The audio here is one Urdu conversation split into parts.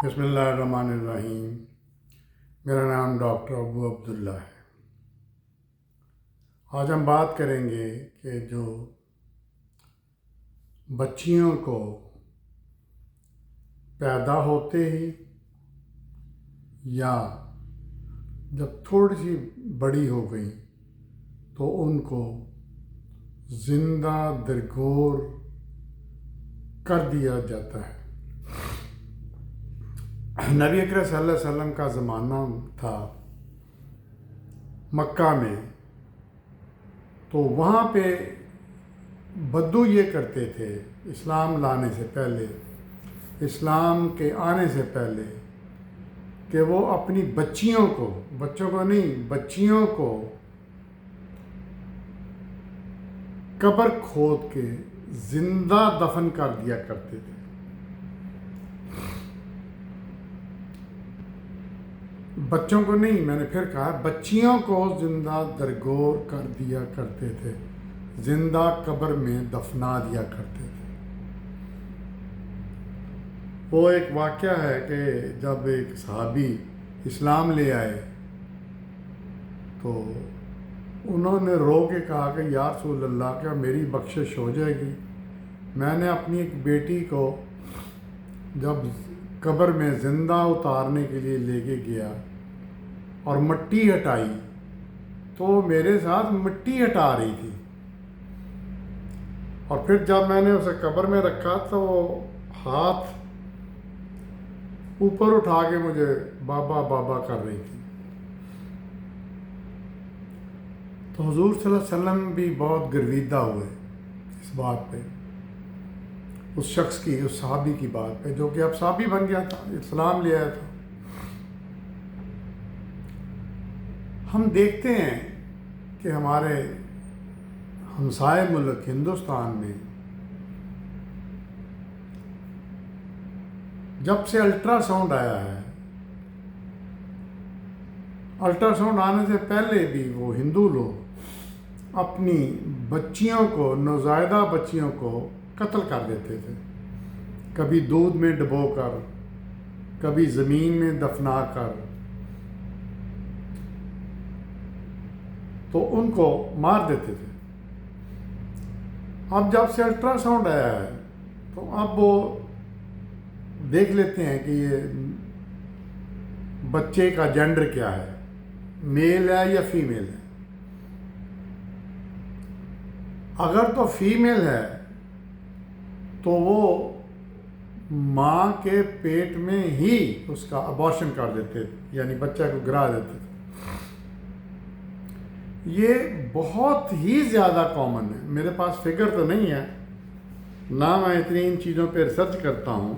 بسم اللہ الرحمن الرحیم۔ میرا نام ڈاکٹر ابو عبداللہ ہے۔ آج ہم بات کریں گے کہ جو بچیوں کو پیدا ہوتے ہی یا جب تھوڑی سی بڑی ہو گئی تو ان کو زندہ درگور کر دیا جاتا ہے۔ نبی اکرم صلی اللہ علیہ وسلم کا زمانہ تھا مکہ میں، تو وہاں پہ بدو یہ کرتے تھے اسلام لانے سے پہلے، اسلام کے آنے سے پہلے، کہ وہ اپنی بچیوں کو، بچوں کو نہیں، بچیوں کو قبر کھود کے زندہ دفن کر دیا کرتے تھے۔ بچوں کو نہیں، میں نے پھر کہا بچیوں کو زندہ درگور کر دیا کرتے تھے، زندہ قبر میں دفنا دیا کرتے تھے۔ وہ ایک واقعہ ہے کہ جب ایک صحابی اسلام لے آئے تو انہوں نے رو کے کہا کہ یا رسول اللہ، کیا میری بخشش ہو جائے گی؟ میں نے اپنی ایک بیٹی کو جب قبر میں زندہ اتارنے کے لیے لے کے گیا اور مٹی ہٹائی تو میرے ساتھ مٹی ہٹا رہی تھی، اور پھر جب میں نے اسے قبر میں رکھا تو وہ ہاتھ اوپر اٹھا کے مجھے بابا بابا کر رہی تھی۔ تو حضور صلی اللہ علیہ وسلم بھی بہت گرویدہ ہوئے اس بات پہ، اس شخص کی، اس صحابی کی بات پہ، جو کہ اب صحابی بن گیا تھا، اسلام لے آیا تھا۔ ہم دیکھتے ہیں کہ ہمارے ہمسائے ملک ہندوستان میں جب سے الٹرا ساؤنڈ آیا ہے، الٹرا ساؤنڈ آنے سے پہلے بھی وہ ہندو لوگ اپنی بچیوں کو، نوزائیدہ بچیوں کو قتل کر دیتے تھے، کبھی دودھ میں ڈبو کر، کبھی زمین میں دفنا کر، تو ان کو مار دیتے تھے۔ اب جب سے الٹرا ساؤنڈ آیا ہے تو اب وہ دیکھ لیتے ہیں کہ یہ بچے کا جینڈر کیا ہے، میل ہے یا فیمیل ہے۔ اگر تو فیمیل ہے تو وہ ماں کے پیٹ میں ہی اس کا ابارشن کر دیتے، یعنی بچہ کو گرا دیتے تھے۔ یہ بہت ہی زیادہ کامن ہے، میرے پاس فگر تو نہیں ہے، نہ میں اتنی ان چیزوں پہ ریسرچ کرتا ہوں،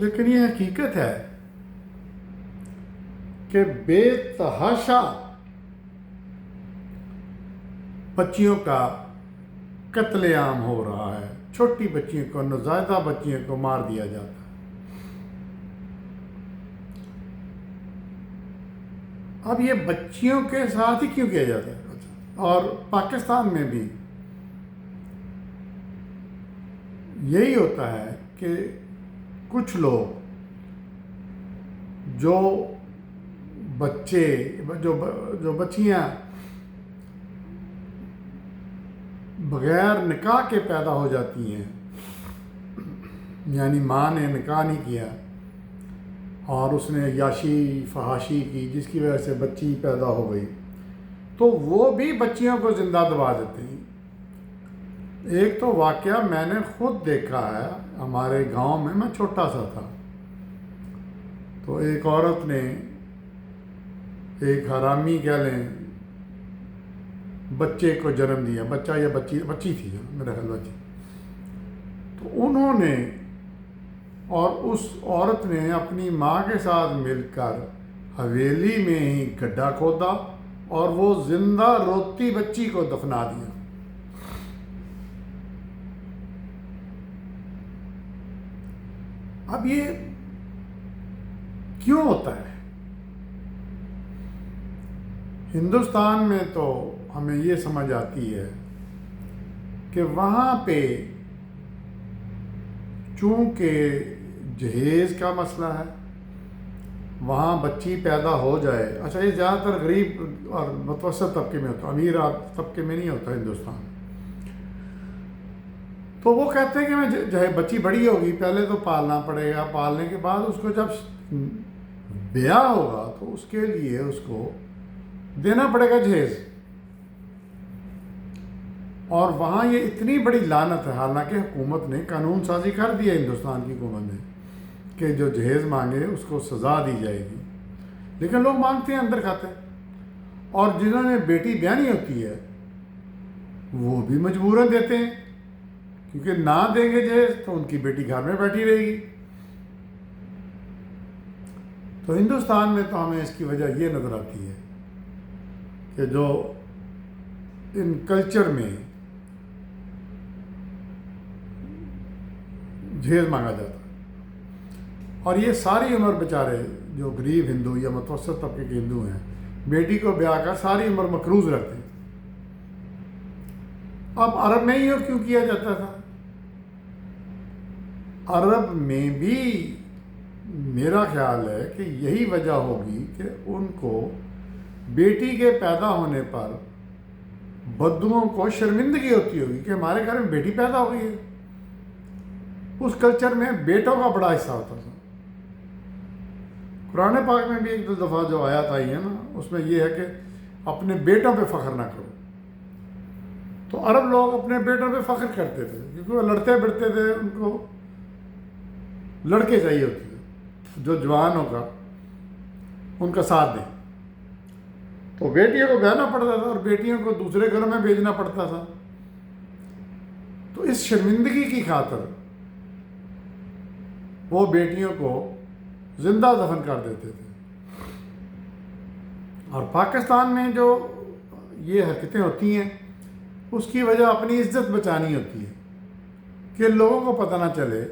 لیکن یہ حقیقت ہے کہ بے تحاشا بچیوں کا قتل عام ہو رہا ہے، چھوٹی بچیوں کو، نوزائیدہ بچیوں کو مار دیا جاتا ہے۔ اب یہ بچیوں کے ساتھ ہی کیوں کیا جاتا ہے؟ اور پاکستان میں بھی یہی ہوتا ہے کہ کچھ لوگ جو بچے، جو بچیاں بغیر نکاح کے پیدا ہو جاتی ہیں، یعنی ماں نے نکاح نہیں کیا اور اس نے عیاشی فحاشی کی، جس کی وجہ سے بچی پیدا ہو گئی، تو وہ بھی بچیوں کو زندہ دبا دیتے ہیں۔ ایک تو واقعہ میں نے خود دیکھا ہے ہمارے گاؤں میں چھوٹا سا تھا، تو ایک عورت نے، ایک حرامی کہہ لیں، بچے کو جنم دیا، بچہ یا بچی تھی، میرا خیال بچی، تو انہوں نے اور اس عورت نے اپنی ماں کے ساتھ مل کر حویلی میں ہی گڈھا کھودا اور وہ زندہ روتی بچی کو دفنا دیا۔ اب یہ کیوں ہوتا ہے؟ ہندوستان میں تو ہمیں یہ سمجھ آتی ہے کہ وہاں پہ چونکہ جہیز کا مسئلہ ہے، وہاں بچی پیدا ہو جائے. اچھا یہ زیادہ تر غریب اور متوسط طبقے میں ہوتا ہے، امیر طبقے میں نہیں ہوتا ہندوستان. تو وہ کہتے ہیں کہ میں بچی بڑی ہوگی پہلے تو پالنا پڑے گا، پالنے کے بعد اس کو جب بیاہ ہوگا تو اس کے لیے اس کو دینا پڑے گا جہیز. اور وہاں یہ اتنی بڑی لعنت ہے، حالانکہ حکومت نے قانون سازی کر دی ہے، ہندوستان کی حکومت نے، کہ جو جہیز مانگے اس کو سزا دی جائے گی، لیکن لوگ مانگتے ہیں، اندر کھاتے ہیں. اور جنہوں نے بیٹی بیانی ہوتی ہے وہ بھی مجبوراً دیتے ہیں، کیونکہ نہ دیں گے جہیز تو ان کی بیٹی گھر میں بیٹھی رہے گی. تو ہندوستان میں تو ہمیں اس کی وجہ یہ نظر آتی ہے کہ جو ان کلچر میں جہیز مانگا جاتا ہے، اور یہ ساری عمر بیچارے جو غریب ہندو یا متوسط طبقے کے ہندو ہیں بیٹی کو بیاہ کر ساری عمر مقروض رکھتے ہیں. اب عرب میں ہی کیوں کیا جاتا تھا؟ عرب میں بھی میرا خیال ہے کہ یہی وجہ ہوگی کہ ان کو بیٹی کے پیدا ہونے پر بدوؤں کو شرمندگی ہوتی ہوگی کہ ہمارے گھر میں بیٹی پیدا ہو گئی ہے. اس کلچر میں بیٹوں کا بڑا حصہ ہوتا تھا. قرآن پاک میں بھی ایک دو دفعہ جو آیات آئی ہے نا، اس میں یہ ہے کہ اپنے بیٹوں پہ فخر نہ کرو. تو عرب لوگ اپنے بیٹوں پہ فخر کرتے تھے کیونکہ وہ لڑتے بڑھتے تھے، ان کو لڑکے چاہیے ہوتے تھے جو جوان ہوگا ان کا ساتھ دیں. تو بیٹیوں کو بیاہنا پڑتا تھا اور بیٹیوں کو دوسرے گھروں میں بھیجنا پڑتا تھا. تو اس شرمندگی کی خاطر وہ بیٹیوں کو زندہ دفن کر دیتے تھے. اور پاکستان میں جو یہ حرکتیں ہوتی ہیں اس کی وجہ اپنی عزت بچانی ہوتی ہے کہ لوگوں کو پتہ نہ چلے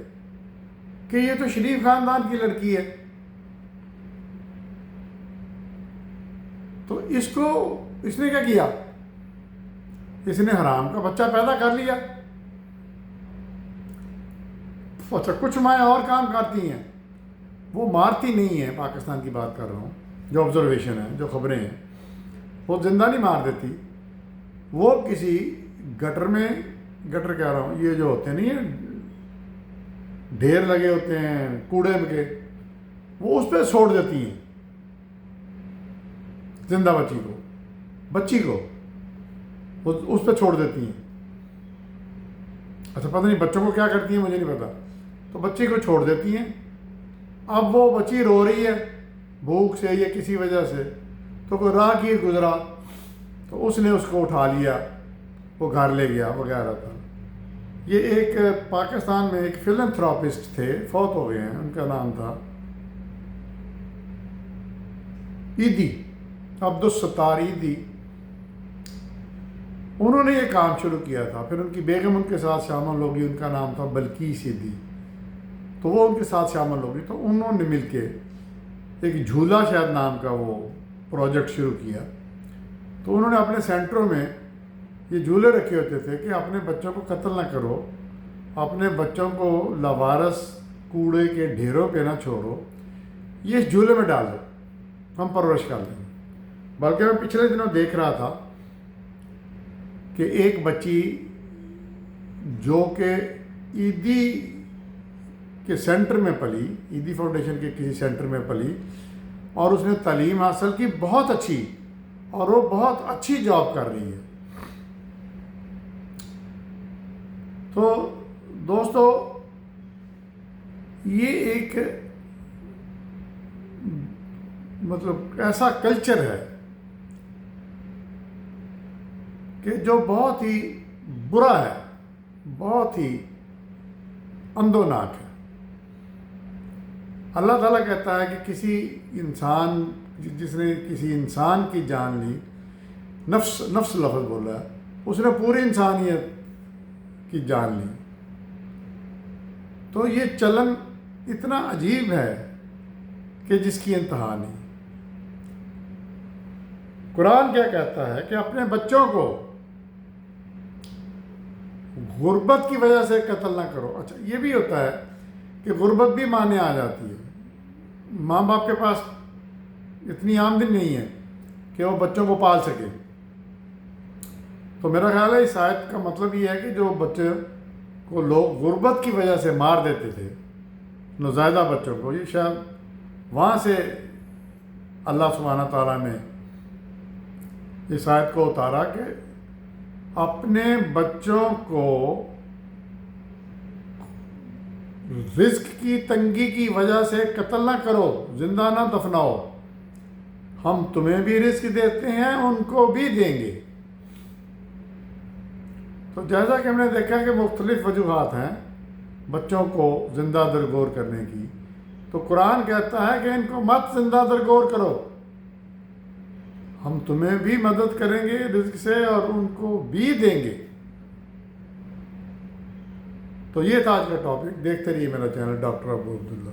کہ یہ تو شریف خاندان کی لڑکی ہے. تو اس نے کیا کیا؟ اس نے حرام کا بچہ پیدا کر لیا. اچھا کچھ مائیں اور کام کرتی ہیں، وہ مارتی نہیں ہیں، پاکستان کی بات کر رہا ہوں، جو آبزرویشن ہے، جو خبریں ہیں، وہ زندہ نہیں مار دیتی. وہ کسی گٹر کہہ رہا ہوں، یہ جو ہوتے نہیں ہیں ڈھیر لگے ہوتے ہیں کوڑے کے، وہ اس پہ چھوڑ دیتی ہیں زندہ بچی کو اس پہ چھوڑ دیتی ہیں. اچھا پتہ نہیں بچوں کو کیا کرتی ہیں، مجھے نہیں پتا. تو بچی کو چھوڑ دیتی ہیں. اب وہ بچی رو رہی ہے بھوک سے یا کسی وجہ سے، تو کوئی راہگیر گزرا تو اس نے اس کو اٹھا لیا، وہ گھر لے گیا وغیرہ تھا. یہ ایک پاکستان میں ایک فلنتھراپسٹ تھے، فوت ہو گئے ہیں، ان کا نام تھا ایدی، عبدالستار ایدی. انہوں نے یہ کام شروع کیا تھا، پھر ان کی بیگم ان کے ساتھ شامل ہوگی، ان کا نام تھا بلقیس ایدی، تو وہ ان کے ساتھ شامل ہوگی. تو انہوں نے مل کے ایک جھولا شاید نام کا وہ پروجیکٹ شروع کیا. تو انہوں نے اپنے سینٹروں میں یہ جھولے رکھے ہوتے تھے کہ اپنے بچوں کو قتل نہ کرو، اپنے بچوں کو لاوارث کوڑے کے ڈھیروں پہ نہ چھوڑو، یہ اس جھولے میں ڈال دو، ہم پرورش کر دیں گے. بلکہ میں پچھلے دنوں دیکھ رہا تھا کہ ایک بچی جو کہ ایدی کے سینٹر میں پلی، ایدی فاؤنڈیشن کے کسی سینٹر میں پلی، اور اس نے تعلیم حاصل کی بہت اچھی، اور وہ بہت اچھی جاب کر رہی ہے. تو دوستو یہ ایک مطلب ایسا کلچر ہے کہ جو بہت ہی برا ہے، بہت ہی اندوناک ہے. اللہ تعالیٰ کہتا ہے کہ کسی انسان جس نے کسی انسان کی جان لی، نفس لفظ بولا ہے، اس نے پوری انسانیت کی جان لی. تو یہ چلن اتنا عجیب ہے کہ جس کی انتہا نہیں. قرآن کیا کہتا ہے کہ اپنے بچوں کو غربت کی وجہ سے قتل نہ کرو. اچھا یہ بھی ہوتا ہے کہ غربت بھی مانے آ جاتی ہے. ماں باپ کے پاس اتنی آمدنی نہیں ہے کہ وہ بچوں کو پال سکے. تو میرا خیال ہے اس آیت کا مطلب یہ ہے کہ جو بچے کو لوگ غربت کی وجہ سے مار دیتے تھے، نوزائیدہ بچوں کو، یہ شاید وہاں سے اللہ سبحانہ تعالیٰ نے اس آیت کو اتارا کہ اپنے بچوں کو رزق کی تنگی کی وجہ سے قتل نہ کرو، زندہ نہ دفناؤ، ہم تمہیں بھی رزق دیتے ہیں ان کو بھی دیں گے. تو جیسا کہ ہم نے دیکھا کہ مختلف وجوہات ہیں بچوں کو زندہ درگور کرنے کی، تو قرآن کہتا ہے کہ ان کو مت زندہ درگور کرو، ہم تمہیں بھی مدد کریں گے رزق سے اور ان کو بھی دیں گے. تو یہ تھا آج کا ٹاپک. دیکھتے رہیے میرا چینل ڈاکٹر ابو عبداللہ.